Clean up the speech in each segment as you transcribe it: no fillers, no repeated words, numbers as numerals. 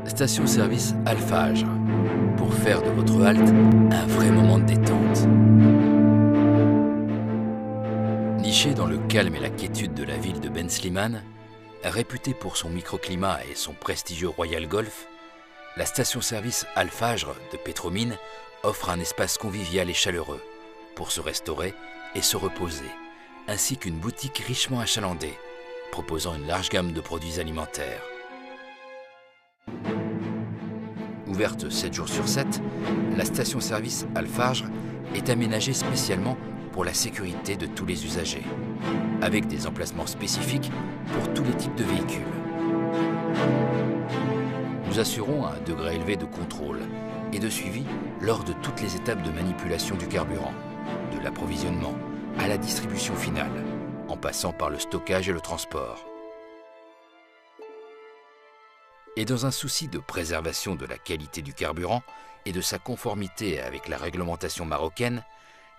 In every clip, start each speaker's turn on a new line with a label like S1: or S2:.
S1: Station-service Alphage, pour faire de votre halte un vrai moment de détente. Nichée dans le calme et la quiétude de la ville de Ben Slimane, réputée pour son microclimat et son prestigieux Royal Golf, la station-service Alphage de Pétromine offre un espace convivial et chaleureux pour se restaurer et se reposer, ainsi qu'une boutique richement achalandée, proposant une large gamme de produits alimentaires. Ouverte 7 jours sur 7, la station-service Alphage est aménagée spécialement pour la sécurité de tous les usagers, avec des emplacements spécifiques pour tous les types de véhicules. Nous assurons un degré élevé de contrôle et de suivi lors de toutes les étapes de manipulation du carburant, de l'approvisionnement à la distribution finale, en passant par le stockage et le transport. Et dans un souci de préservation de la qualité du carburant et de sa conformité avec la réglementation marocaine,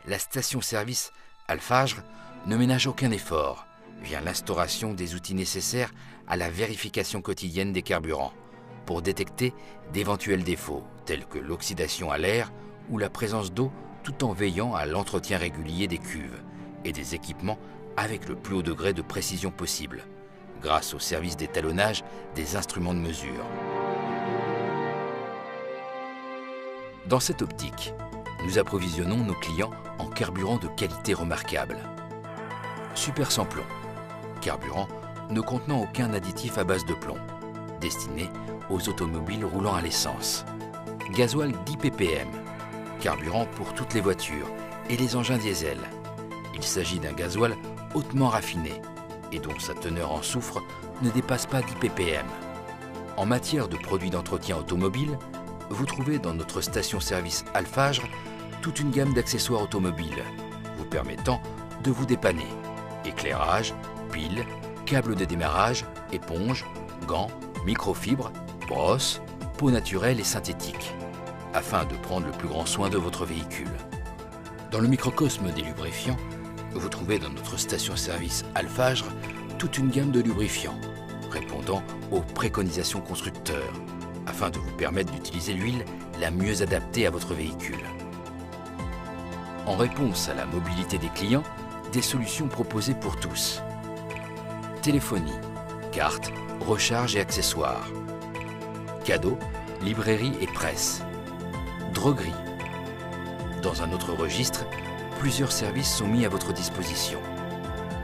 S1: la station-service Alphage ne ménage aucun effort via l'instauration des outils nécessaires à la vérification quotidienne des carburants pour détecter d'éventuels défauts tels que l'oxydation à l'air ou la présence d'eau, tout en veillant à l'entretien régulier des cuves et des équipements avec le plus haut degré de précision possible, grâce au service d'étalonnage des instruments de mesure. Dans cette optique, nous approvisionnons nos clients en carburant de qualité remarquable. Super sans plomb, carburant ne contenant aucun additif à base de plomb, destiné aux automobiles roulant à l'essence. Gasoil 10 ppm, carburant pour toutes les voitures et les engins diesel. Il s'agit d'un gasoil hautement raffiné et dont sa teneur en soufre ne dépasse pas 10 ppm. En matière de produits d'entretien automobile, vous trouvez dans notre station-service Alphage toute une gamme d'accessoires automobiles, vous permettant de vous dépanner. Éclairage, piles, câbles de démarrage, éponges, gants, microfibres, brosses, peau naturelle et synthétique, afin de prendre le plus grand soin de votre véhicule. Dans le microcosme des lubrifiants, vous trouvez dans notre station-service Alphage toute une gamme de lubrifiants, répondant aux préconisations constructeurs, afin de vous permettre d'utiliser l'huile la mieux adaptée à votre véhicule. En réponse à la mobilité des clients, des solutions proposées pour tous. Téléphonie, cartes, recharge et accessoires. Cadeaux, librairie et presse. Droguerie. Dans un autre registre, plusieurs services sont mis à votre disposition.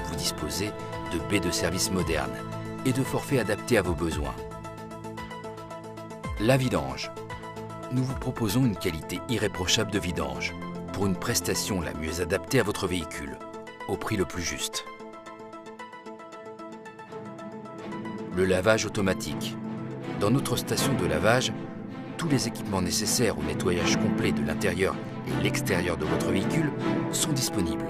S1: Vous disposez de baies de service modernes et de forfaits adaptés à vos besoins. La vidange. Nous vous proposons une qualité irréprochable de vidange pour une prestation la mieux adaptée à votre véhicule, au prix le plus juste. Le lavage automatique. Dans notre station de lavage, tous les équipements nécessaires au nettoyage complet de l'intérieur et l'extérieur de votre véhicule sont disponibles.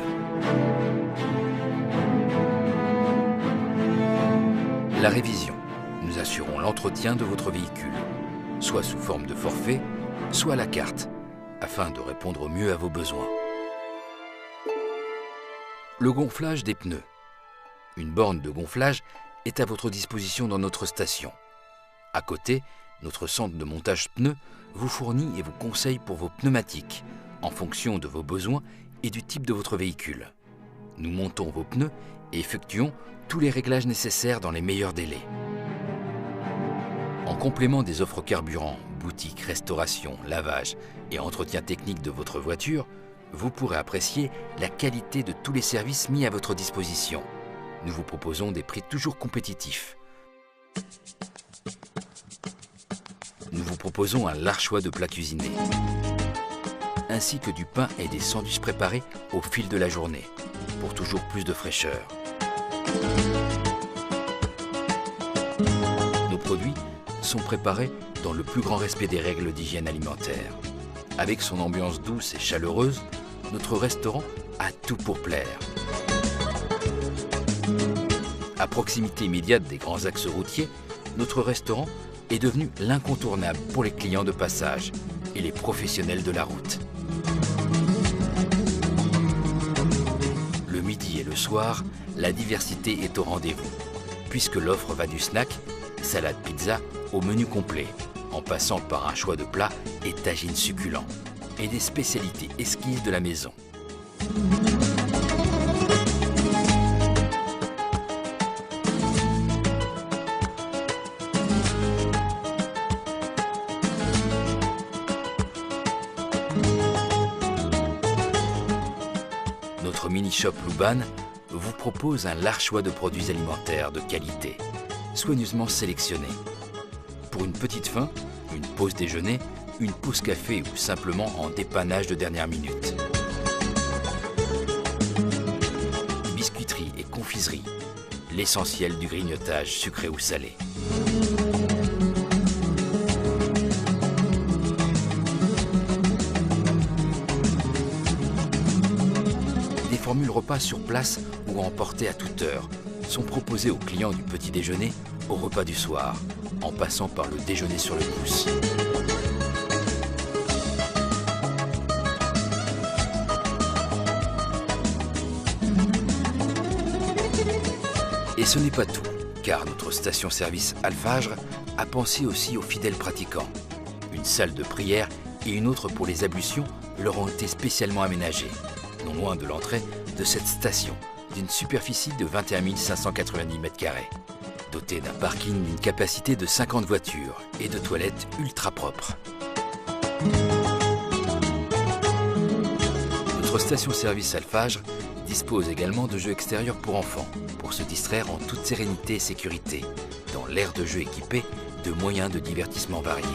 S1: La révision. Nous assurons l'entretien de votre véhicule, soit sous forme de forfait, soit à la carte, afin de répondre au mieux à vos besoins. Le gonflage des pneus. Une borne de gonflage est à votre disposition dans notre station. À côté, notre centre de montage pneus vous fournit et vous conseille pour vos pneumatiques, en fonction de vos besoins et du type de votre véhicule. Nous montons vos pneus et effectuons tous les réglages nécessaires dans les meilleurs délais. En complément des offres carburant, boutique, restauration, lavage et entretien technique de votre voiture, vous pourrez apprécier la qualité de tous les services mis à votre disposition. Nous vous proposons des prix toujours compétitifs. Nous vous proposons un large choix de plats cuisinés, ainsi que du pain et des sandwichs préparés au fil de la journée, pour toujours plus de fraîcheur. Nos produits sont préparés dans le plus grand respect des règles d'hygiène alimentaire. Avec son ambiance douce et chaleureuse, notre restaurant a tout pour plaire. À proximité immédiate des grands axes routiers, notre restaurant est devenu l'incontournable pour les clients de passage et les professionnels de la route. Le midi et le soir, la diversité est au rendez-vous, puisque l'offre va du snack, salade pizza, au menu complet, en passant par un choix de plats et tagines succulents, et des spécialités esquives de la maison. Notre mini-shop Louban vous propose un large choix de produits alimentaires de qualité, soigneusement sélectionnés. Pour une petite faim, une pause déjeuner, une pause café ou simplement en dépannage de dernière minute. Biscuiterie et confiserie, l'essentiel du grignotage sucré ou salé. Des formules repas sur place ou à emporter à toute heure sont proposées aux clients du petit déjeuner au repas du soir, en passant par le déjeuner sur le pouce. Et ce n'est pas tout, car notre station-service Alphagre a pensé aussi aux fidèles pratiquants. Une salle de prière et une autre pour les ablutions leur ont été spécialement aménagées, non loin de l'entrée de cette station, d'une superficie de 21 590 m², dotée d'un parking d'une capacité de 50 voitures et de toilettes ultra propres. Notre station-service Alphagre dispose également de jeux extérieurs pour enfants, pour se distraire en toute sérénité et sécurité, dans l'aire de jeu équipé de moyens de divertissement variés.